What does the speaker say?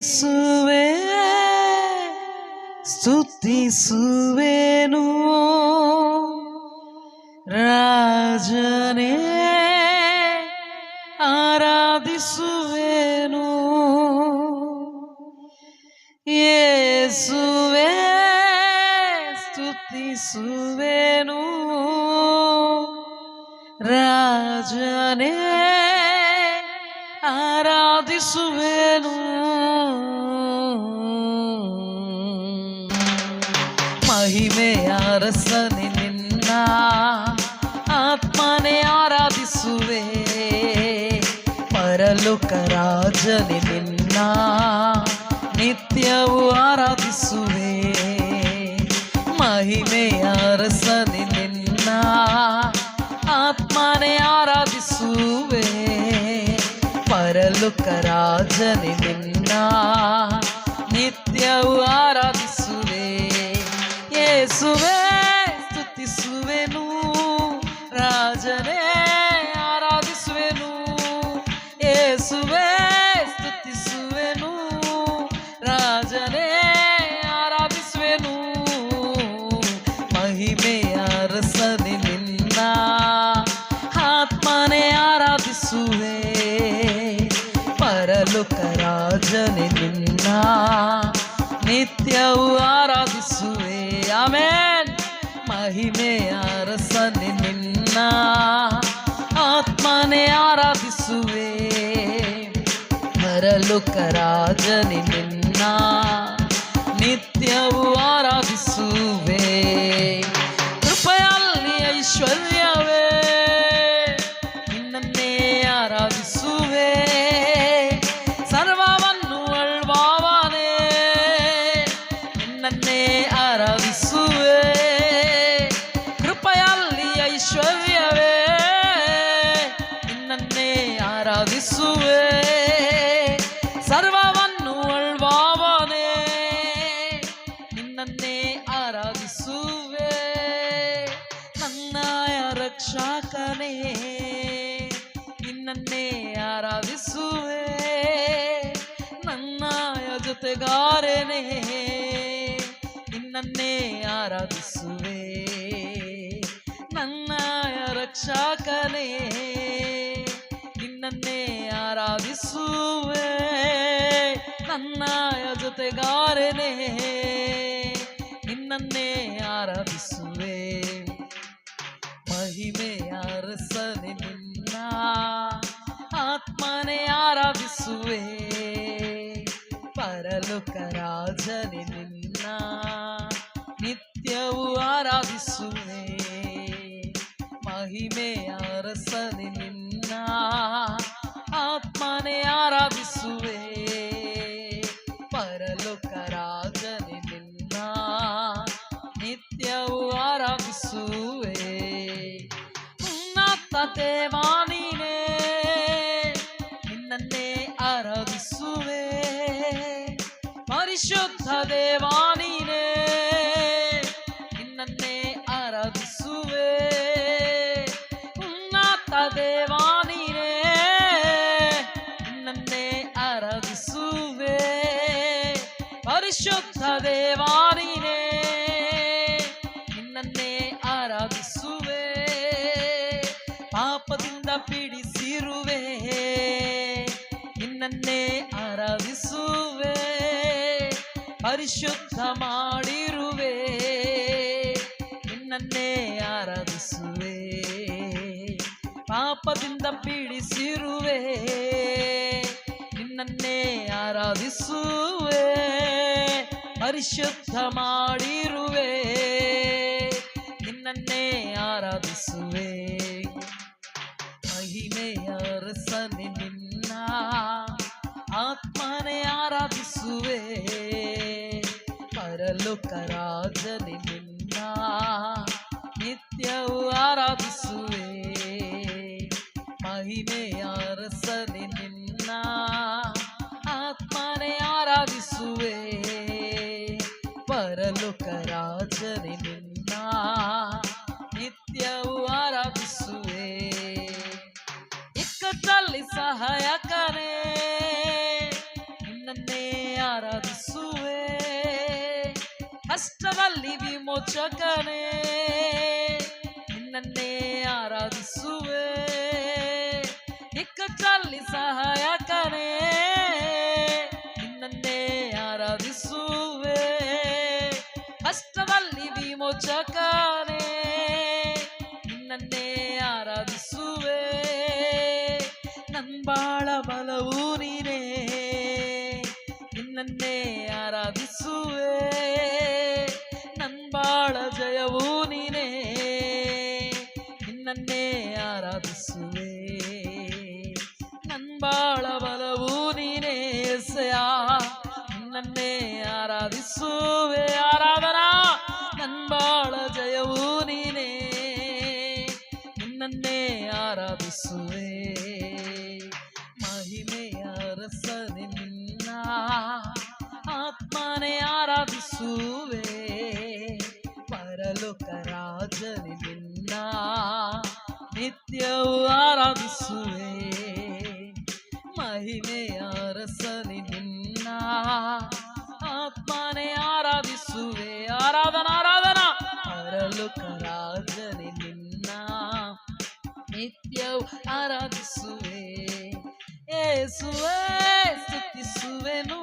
ಸುವೆ ಸ್ತುತಿಸುವೆನು ರಾಜನೇ ಆರಾಧಿಸುವೆನು ಯೇಸುವೆ ಸ್ತುತಿಸುವೆನು ರಾಜನೇ ಆರಾಧಿಸುವೆನು ಮಹಿಮೆಯ ಅರಸನೆ ನಿನ್ನ ಆತ್ಮನೇ ಆರಾಧಿಸುವೆ ಪರಲೋಕ ರಾಜನೆ ನಿನ್ನ ನಿತ್ಯವೂ ಆರಾಧಿಸುವೆ ಮಹಿಮೆಯ ಅರಸನೆ ನಿನ್ನ ಆತ್ಮನೇ ಆರಾಧಿಸುವೆ ಪರಲೋಕ ರಾಜನೆ ನಿನ್ನ ನಿತ್ಯವೂ ಆರಾಧಿಸುವೆ ಯೇಸುವೆ ಸ್ತುತಿಸುವೆನು ರಾಜನೇ ಆರಾಧಿಸುವೆನು ಯೇಸುವೆ ಸ್ತುತಿಸುವೆನು ರಾಜನೇ ಆರಾಧಿಸುವೆನು ಮಹಿಮೆಯ ಅರಸನೆ ನಿನ್ನ ಆತ್ಮನೇ ಆರಾಧಿಸುವೆ ಪರಲೋಕ ರಾಜನೆ ನಿನ್ನ ನಿತ್ಯವೂ ಆರಾಧಿಸುವೆ ಆಮೆನ್ ಮಹಿಮೆಯ ಅರಸನೆ ನಿನ್ನ ಆತ್ಮನೇ ಆರಾಧಿಸುವೆ ಪರಲೋಕ ರಾಜನೆ ನಿನ್ನ ನಿತ್ಯವೂ ಆರಾಧಿಸುವೆ ಕೃಪೆಯಲ್ಲಿ ಐಶ್ವರ್ಯವೇ ನಿನ್ನನ್ನೇ ಆರಾಧಿಸುವೆ ಸರ್ವವನ್ನು ಅಳ್ವಾವನೇ ನಿನ್ನನ್ನೇ ಆರಾಧಿಸುವೆ ಕೃಪೆಯಲ್ಲಿ ಐಶ್ವರ್ಯವೇ ನಿನ್ನನ್ನೇ ಆರಾಧಿಸುವೆ ಸರ್ವವನ್ನು ಅಳ್ವಾವನೇ ನಿನ್ನನ್ನೇ ಆರಾಧಿಸುವೆ ನನ್ನಯ ರಕ್ಷಕನೇ ನಿನ್ನನ್ನೇ ಆರಾಧಿಸುವೆ ನನ್ನಯ ಜೊತೆಗಾರನೇ ನಿನ್ನನ್ನೇ ಆರಾಧಿಸುವೆ ನನ್ನಯ ರಕ್ಷಕನೇ ನಿನ್ನನ್ನೇ ಆರಾಧಿಸುವೆ ನನ್ನಯ ಜೊತೆಗಾರನೇ ನಿನ್ನನ್ನೇ ಆರಾಧಿಸುವೆ ಮಹಿಮೆಯ ಅರಸನೆ ನಿನ್ನ ಆತ್ಮನೇ ಆರಾಧಿಸುವೆ ಪರಲೋಕ ರಾಜನೆ ನಿನ್ನ ನಿತ್ಯವೂ ಆರಾಧಿಸುವೆ ಮಹಿಮೆಯ ಅರಸನೆ ನಿನ್ನ ಆತ್ಮನೇ ಆರಾಧಿಸುವೆ ಪರಲೋಕ ರಾಜನೆ ನಿನ್ನ ನಿತ್ಯವೂ ಆರಾಧಿಸುವೆ ಉನ್ನತ ದೇವಾ ನೀನೇ ನಿನ್ನನ್ನೇ ಆರಾಧಿಸುವೆ ಪರಿಶುದ್ಧ ದೇವಾ ನೀನೇ ನಿನ್ನನ್ನೇ ಆರಾಧಿಸುವೆ ಉನ್ನತ ದೇವಾ ನೀನೇ ನಿನ್ನನ್ನೇ ಆರಾಧಿಸುವೆ ಪರಿಶುದ್ಧ ದೇವಾ ನೀನೇ ನಿನ್ನನ್ನೇ ಆರಾಧಿಸುವೆ ಪಾಪದಿಂದ ಪೀಡಿಸಿರುವೆ ನಿನ್ನನ್ನೇ ಆರಾಧಿಸುವೆ ಪರಿಶುದ್ಧ ಮಾಡಿರುವೆ ನಿನ್ನನ್ನೇ ಆರಾಧಿಸುವೆ ಪಾಪದಿಂದ ಪೀಡಿಸಿರುವೆ ನಿನ್ನನ್ನೇ ಆರಾಧಿಸುವೆ ಪರಿಶುದ್ಧ ಮಾಡಿರುವೆ ನಿನ್ನನ್ನೇ ಆರಾಧಿಸುವೆ ಮಹಿಮೆಯ ಅರಸನೆ ನಿನ್ನ ಆತ್ಮನೇ ಆರಾಧಿಸುವೆ ಪರಲೋಕ ರಾಜನೆ ನಿನ್ನ ನಿತ್ಯವೂ ಆರಾಧಿಸುವೆ ಮಹಿಮೆಯ ಅರಸನೆ ನಿನ್ನ ಆತ್ಮನೇ ಆರಾಧಿಸುವೆ ಪರಲೋಕ ರಾಜನೆ ನಿನ್ನ ನಿತ್ಯವೂ ಆರಾಧಿಸುವೆ ಇಕ್ಕಟ್ಟಲ್ಲಿ ಸಹಾಯಕನೇ ನಿನ್ನನ್ನೇ ಆರಾಧಿಸುವೆ, ಕಷ್ಟದಲ್ಲಿ ವಿಮೋಚಕನೇ ನಿನ್ನನ್ನೇ ಆರಾಧಿಸುವೆ, ಇಕ್ಕಟ್ಟಲ್ಲಿ ಸಹಾಯಕನೇ ನಿನ್ನನ್ನೇ ಆರಾಧಿಸುವೆ, ಕಷ್ಟದಲ್ಲಿ ವಿಮೋಚಕನೇ ನಿನ್ನನ್ನೇ ಆರಾಧಿಸುವೆ, ನನ್ಬಾಳ ಬಲವು ನೀನೇ ನಿನ್ನನ್ನೇ ಆರಾಧಿಸುವೆ, ನನ್ಬಾಳ ಜಯವು ನೀನೇ ನಿನ್ನನ್ನೇ ಆರಾಧಿಸುವೆ, ನನ್ಬಾಳ ಬಲವು ನೀನೇ ಎಸೆಯ ನಿನ್ನನ್ನೇ ಆರಾಧಿಸುವೆ, ಆರಾಧನಾ ನನ್ಬಾಳ ಜಯವು ನೀನೇ ನಿನ್ನನ್ನೇ ಆರಾಧಿಸುವೆ, ಮಹಿಮೆಯ ರಸನೆ ನಿನ್ನ ಆತ್ಮನೇ ಆರಾಧಿಸುವೆ, ಪರಲೋಕ ರಾಜನೆ ನಿನ್ನ ನಿತ್ಯವೂ ಆರಾಧಿಸುವೆ, ಮಹಿಮೆಯ ರಸನೆ ನಿನ್ನ ಆತ್ಮನೇ ಆರಾಧಿಸುವೆ, ಆರಾಧನಾ ಆರಾಧನಾ ಪರಲೋಕ ರಾಜನೆ ನಿನ್ನ ನಿತ್ಯವೂ ಆರಾಧಿಸುವೆ, ಯೇಸುವೇ ಸ್ತುತಿಸುವೆನು,